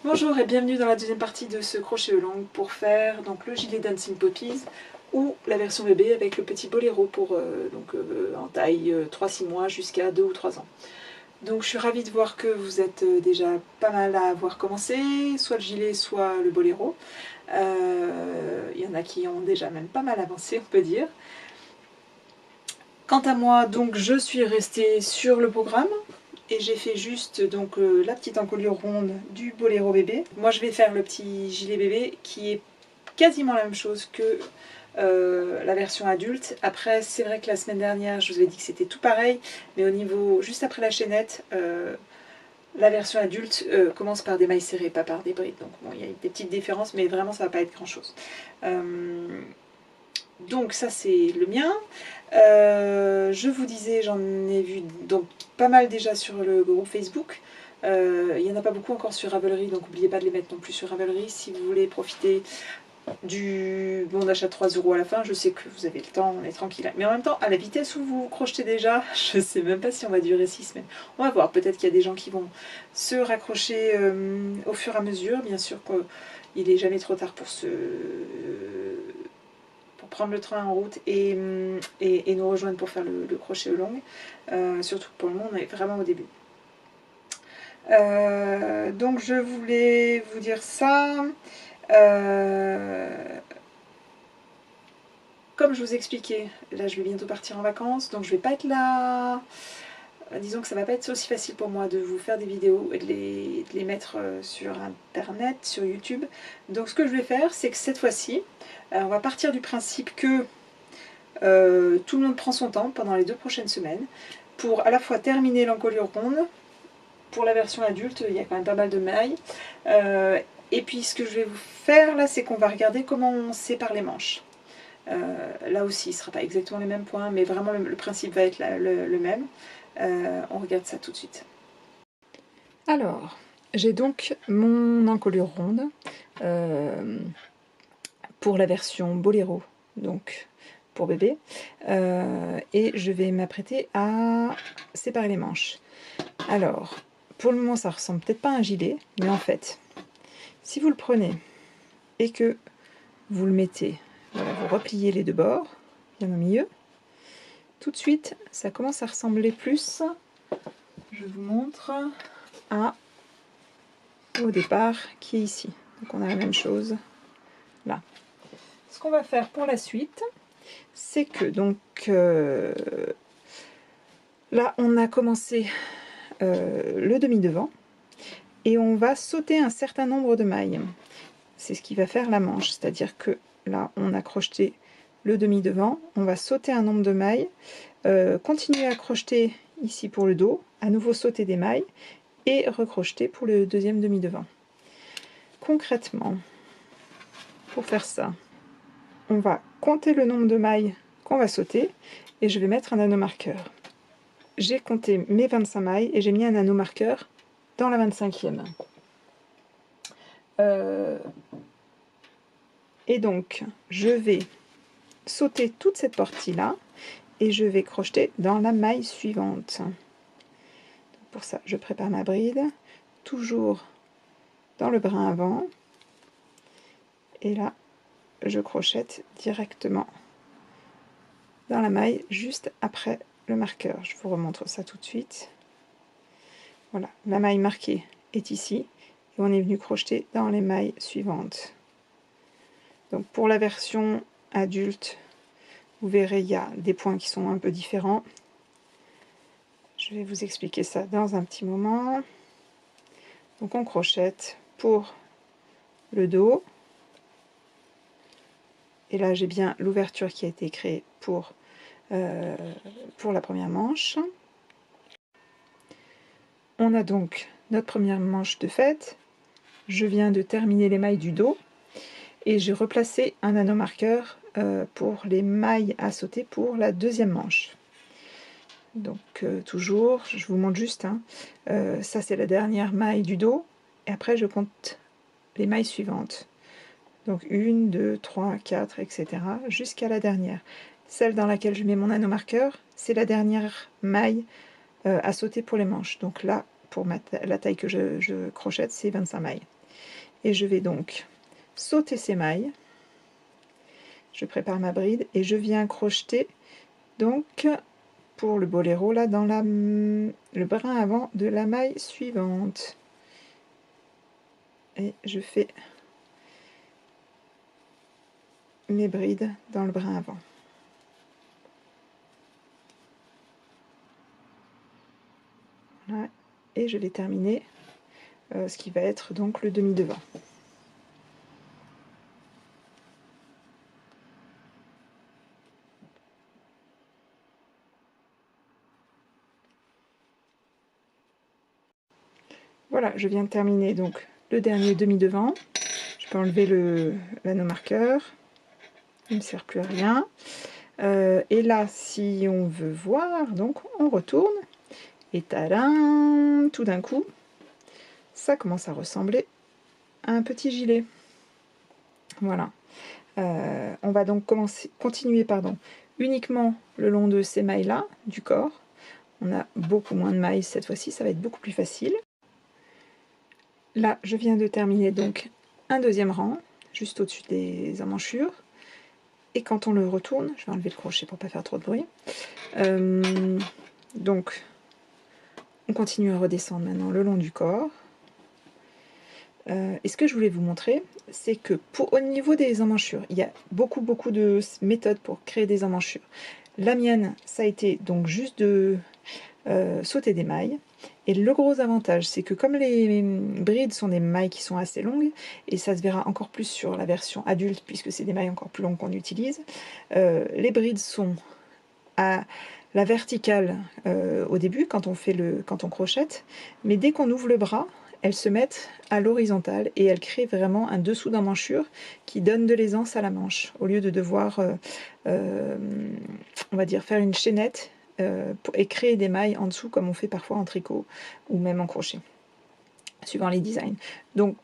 Bonjour et bienvenue dans la deuxième partie de ce crochet long pour faire donc le gilet Dancing Poppies ou la version bébé avec le petit boléro pour en taille 3-6 mois jusqu'à 2 ou 3 ans. Donc je suis ravie de voir que vous êtes déjà pas mal à avoir commencé, soit le gilet soit le boléro. Il y en a qui ont déjà même pas mal avancé, on peut dire. Quant à moi, donc je suis restée sur le programme. Et j'ai fait juste donc la petite encolure ronde du boléro bébé. Moi je vais faire le petit gilet bébé qui est quasiment la même chose que la version adulte. Après c'est vrai que la semaine dernière je vous avais dit que c'était tout pareil, mais au niveau juste après la chaînette, la version adulte commence par des mailles serrées, pas par des brides. Donc bon, il y a des petites différences, mais vraiment ça va pas être grand chose. Donc ça c'est le mien. Je vous disais, j'en ai vu donc pas mal déjà sur le groupe Facebook. Il n'y en a pas beaucoup encore sur Ravelry, donc n'oubliez pas de les mettre non plus sur Ravelry si vous voulez profiter du bon d'achat de 3 € à la fin. Je sais que vous avez le temps, on est tranquille. Mais en même temps, à la vitesse où vous crochetez déjà, je sais même pas si on va durer 6 semaines. On va voir, peut-être qu'il y a des gens qui vont se raccrocher au fur et à mesure. Bien sûr qu'il n'est jamais trop tard pour prendre le train en route et nous rejoindre pour faire le crochet long. Surtout que pour le moment, on est vraiment au début. Donc je voulais vous dire ça. Comme je vous expliquais, là je vais bientôt partir en vacances, donc je vais pas être là. Disons que ça va pas être aussi facile pour moi de vous faire des vidéos et de les mettre sur internet, sur YouTube. Donc ce que je vais faire, c'est que cette fois-ci, on va partir du principe que tout le monde prend son temps pendant les 2 prochaines semaines pour à la fois terminer l'encolure ronde. Pour la version adulte, il y a quand même pas mal de mailles. Et puis ce que je vais vous faire là, c'est qu'on va regarder comment on sépare les manches. Là aussi, ce ne sera pas exactement les mêmes points, mais vraiment le principe va être le même. On regarde ça tout de suite. Alors, j'ai donc mon encolure ronde pour la version boléro, donc pour bébé, et je vais m'apprêter à séparer les manches. Alors, pour le moment ça ressemble peut-être pas à un gilet, mais en fait, si vous le prenez et que vous le mettez, voilà, vous repliez les deux bords, bien au milieu, tout de suite ça commence à ressembler plus, je vous montre, au départ qui est ici. Donc on a la même chose là. Ce qu'on va faire pour la suite, c'est que donc là on a commencé le demi-devant et on va sauter un certain nombre de mailles. C'est ce qui va faire la manche, c'est-à-dire que là on a crocheté le demi-devant, on va sauter un nombre de mailles, continuer à crocheter ici pour le dos, à nouveau sauter des mailles et recrocheter pour le deuxième demi-devant. Concrètement, pour faire ça, on va compter le nombre de mailles qu'on va sauter et je vais mettre un anneau marqueur. J'ai compté mes 25 mailles et j'ai mis un anneau marqueur dans la 25e. Et donc, je vais sauter toute cette partie-là et je vais crocheter dans la maille suivante. Pour ça, je prépare ma bride, toujours dans le brin avant. Et là, je crochette directement dans la maille juste après le marqueur. Je vous remontre ça tout de suite. Voilà, la maille marquée est ici et on est venu crocheter dans les mailles suivantes. Donc pour la version adulte, vous verrez, il y a des points qui sont un peu différents. Je vais vous expliquer ça dans un petit moment. Donc on crochette pour le dos. Et là j'ai bien l'ouverture qui a été créée pour la première manche. On a donc notre première manche de faite. Je viens de terminer les mailles du dos et j'ai replacé un anneau marqueur pour les mailles à sauter pour la deuxième manche. Donc toujours, je vous montre juste, ça c'est la dernière maille du dos et après je compte les mailles suivantes. Donc 1, 2, 3, 4, etc. jusqu'à la dernière. Celle dans laquelle je mets mon anneau marqueur, c'est la dernière maille à sauter pour les manches. Donc là, pour la taille que je crochette, c'est 25 mailles. Et je vais donc sauter ces mailles. Je prépare ma bride et je viens crocheter donc pour le boléro là dans le brin avant de la maille suivante. Et je fais mes brides dans le brin avant. Voilà. Et je vais terminer ce qui va être donc le demi-devant. Voilà, je viens de terminer donc le dernier demi-devant. Je peux enlever l'anneau marqueur. Il ne me sert plus à rien. Et là, si on veut voir, donc on retourne. Et tadam, tout d'un coup, ça commence à ressembler à un petit gilet. Voilà. On va donc continuer uniquement le long de ces mailles-là, du corps. On a beaucoup moins de mailles cette fois-ci, ça va être beaucoup plus facile. Là, je viens de terminer donc un deuxième rang, juste au-dessus des emmanchures. Et quand on le retourne, je vais enlever le crochet pour ne pas faire trop de bruit. Donc, on continue à redescendre maintenant le long du corps. Et ce que je voulais vous montrer, c'est que au niveau des emmanchures, il y a beaucoup de méthodes pour créer des emmanchures. La mienne, ça a été donc juste de sauter des mailles. Et le gros avantage, c'est que comme les brides sont des mailles qui sont assez longues, et ça se verra encore plus sur la version adulte, puisque c'est des mailles encore plus longues qu'on utilise, les brides sont à la verticale au début, quand on crochette, mais dès qu'on ouvre le bras, elles se mettent à l'horizontale et elles créent vraiment un dessous d'emmanchure qui donne de l'aisance à la manche, au lieu de devoir, on va dire, faire une chaînette et créer des mailles en dessous comme on fait parfois en tricot ou même en crochet, suivant les designs. Donc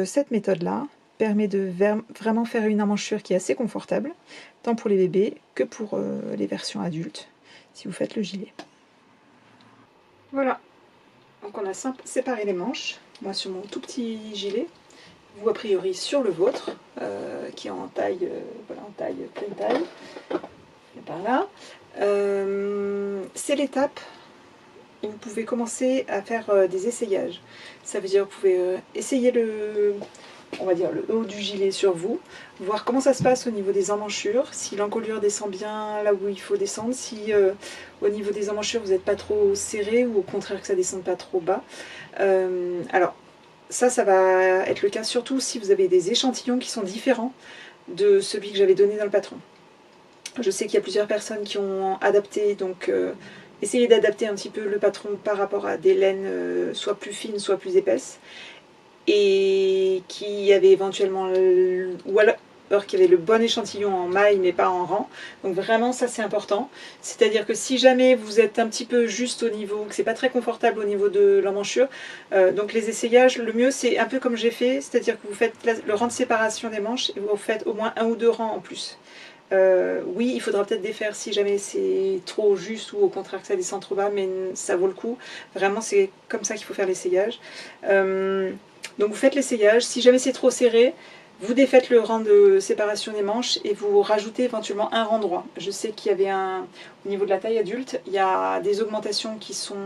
cette méthode-là permet de vraiment faire une emmanchure qui est assez confortable, tant pour les bébés que pour les versions adultes, si vous faites le gilet. Voilà, donc on a séparé les manches, moi sur mon tout petit gilet, vous a priori sur le vôtre, qui est en taille, voilà, en taille, pleine taille, et par là. C'est l'étape où vous pouvez commencer à faire des essayages. Ça veut dire que vous pouvez essayer on va dire le haut du gilet sur vous, voir comment ça se passe au niveau des emmanchures, si l'encolure descend bien là où il faut descendre, si au niveau des emmanchures vous n'êtes pas trop serré ou au contraire que ça ne descende pas trop bas. Alors ça va être le cas surtout si vous avez des échantillons qui sont différents de celui que j'avais donné dans le patron. Je sais qu'il y a plusieurs personnes qui ont adapté, donc essayé d'adapter un petit peu le patron par rapport à des laines soit plus fines, soit plus épaisses, et qui avaient éventuellement, ou alors qui avaient le bon échantillon en maille mais pas en rang. Donc vraiment ça c'est important. C'est-à-dire que si jamais vous êtes un petit peu juste au niveau, que c'est pas très confortable au niveau de l'emmanchure, donc les essayages, le mieux c'est un peu comme j'ai fait, c'est-à-dire que vous faites le rang de séparation des manches et vous faites au moins 1 ou 2 rangs en plus. Oui, il faudra peut-être défaire si jamais c'est trop juste ou au contraire que ça descend trop bas, mais ça vaut le coup. Vraiment, c'est comme ça qu'il faut faire l'essayage. Donc vous faites l'essayage. Si jamais c'est trop serré, vous défaites le rang de séparation des manches et vous rajoutez éventuellement un rang droit. Je sais qu'il y avait au niveau de la taille adulte, il y a des augmentations qui sont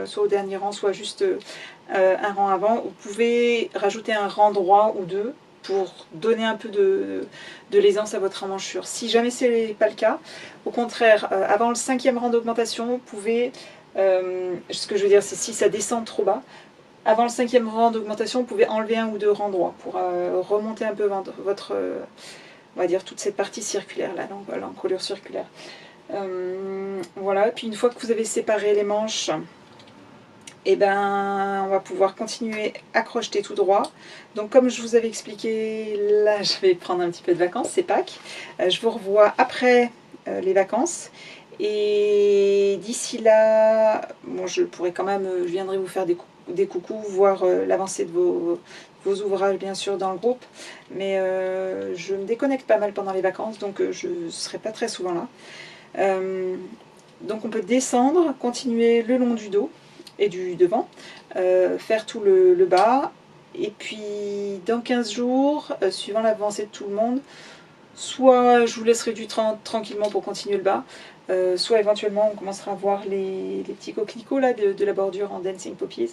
soit au dernier rang, soit juste un rang avant. Vous pouvez rajouter un rang droit ou deux pour donner un peu de l'aisance à votre emmanchure. Si jamais ce n'est pas le cas, au contraire, avant le 5e rang d'augmentation, vous pouvez, ce que je veux dire, c'est si ça descend trop bas, avant le 5e rang d'augmentation, vous pouvez enlever 1 ou 2 rangs droits pour remonter un peu votre, on va dire, toute cette partie circulaire, là, l'encolure circulaire. Voilà, puis une fois que vous avez séparé les manches, et ben on va pouvoir continuer à crocheter tout droit. Donc comme je vous avais expliqué, là je vais prendre un petit peu de vacances, c'est Pâques. Je vous revois après les vacances. Et d'ici là, bon, je viendrai vous faire des coucous, voir l'avancée de vos ouvrages bien sûr dans le groupe. Mais je me déconnecte pas mal pendant les vacances, donc je ne serai pas très souvent là. Donc on peut descendre, continuer le long du dos. et du devant, faire tout le bas, et puis dans 15 jours, suivant l'avancée de tout le monde, soit je vous laisserai du temps tranquillement pour continuer le bas, soit éventuellement on commencera à voir les petits coquelicots là, de la bordure en Dancing Poppies.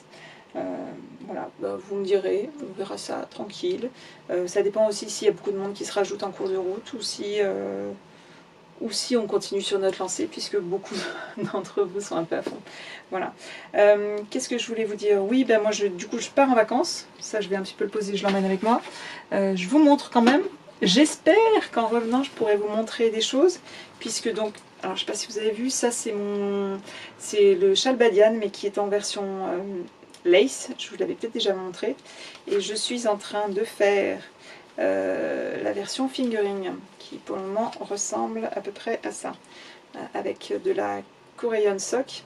Voilà, bah, vous me direz, on verra ça tranquille. Ça dépend aussi s'il y a beaucoup de monde qui se rajoute en cours de route ou si on continue sur notre lancée, puisque beaucoup d'entre vous sont un peu à fond. Voilà. Qu'est-ce que je voulais vous dire? Oui, ben moi, du coup, je pars en vacances. Ça, je vais un petit peu le poser, je l'emmène avec moi. Je vous montre quand même. J'espère qu'en revenant, je pourrai vous montrer des choses, puisque donc, alors je ne sais pas si vous avez vu, ça c'est le châle Badiane, mais qui est en version lace. Je vous l'avais peut-être déjà montré. Et je suis en train de faire la version fingering, qui pour le moment ressemble à peu près à ça, avec de la Korean sock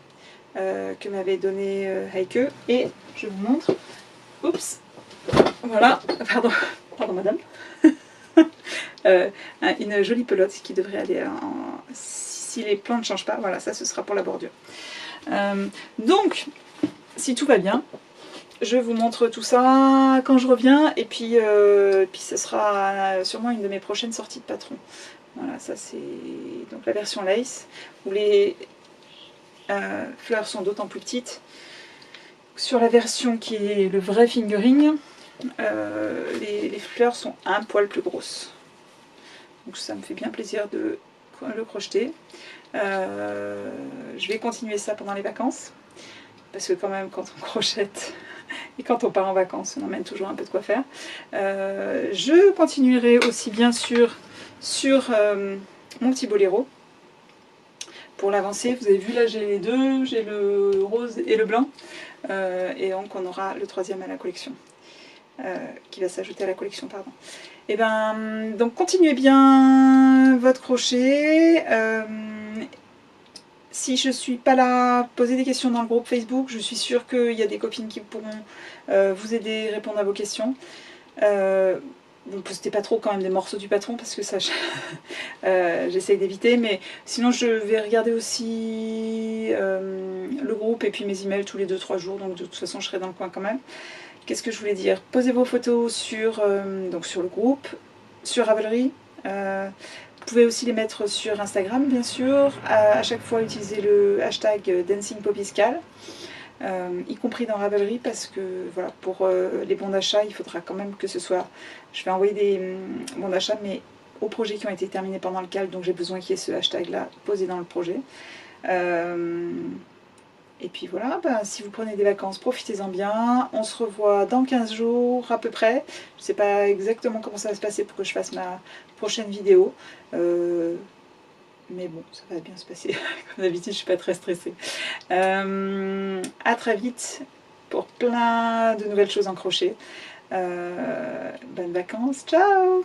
que m'avait donné Heike, et je vous montre, oups, voilà, pardon madame, une jolie pelote qui devrait aller si les plans ne changent pas, voilà, ça ce sera pour la bordure. Donc, si tout va bien, je vous montre tout ça quand je reviens, et puis ce sera sûrement une de mes prochaines sorties de patron. Voilà, ça c'est donc la version lace, où les fleurs sont d'autant plus petites. Sur la version qui est le vrai fingering, les fleurs sont un poil plus grosses. Donc ça me fait bien plaisir de le crocheter. Je vais continuer ça pendant les vacances, parce que quand même quand on crochette et quand on part en vacances, on emmène toujours un peu de quoi faire. Je continuerai aussi bien sûr sur mon petit boléro. Pour l'avancée, vous avez vu là, j'ai les deux, j'ai le rose et le blanc, et donc on aura le troisième à la collection, qui va s'ajouter à la collection, pardon. Et ben, donc continuez bien votre crochet. Si je suis pas là, posez des questions dans le groupe Facebook, je suis sûre qu'il y a des copines qui pourront vous aider, répondre à vos questions. Ne postez pas trop quand même des morceaux du patron, parce que ça j'essaye d'éviter, mais sinon je vais regarder aussi le groupe et puis mes emails tous les 2-3 jours, donc de toute façon je serai dans le coin quand même. Qu'est-ce que je voulais dire? Posez vos photos donc sur le groupe, sur Ravelry. Vous pouvez aussi les mettre sur Instagram, bien sûr. À chaque fois, utilisez le hashtag DancingPoppiesCal, y compris dans Ravelry, parce que voilà, pour les bons d'achat, il faudra quand même que ce soit... Je vais envoyer des bons d'achat, mais aux projets qui ont été terminés pendant le cal, donc j'ai besoin qu'il y ait ce hashtag-là posé dans le projet. Et puis voilà, ben, si vous prenez des vacances, profitez-en bien. On se revoit dans 15 jours à peu près. Je ne sais pas exactement comment ça va se passer pour que je fasse ma prochaine vidéo. Mais bon, ça va bien se passer. Comme d'habitude, je ne suis pas très stressée. À très vite pour plein de nouvelles choses en crochet. Bonnes vacances, ciao!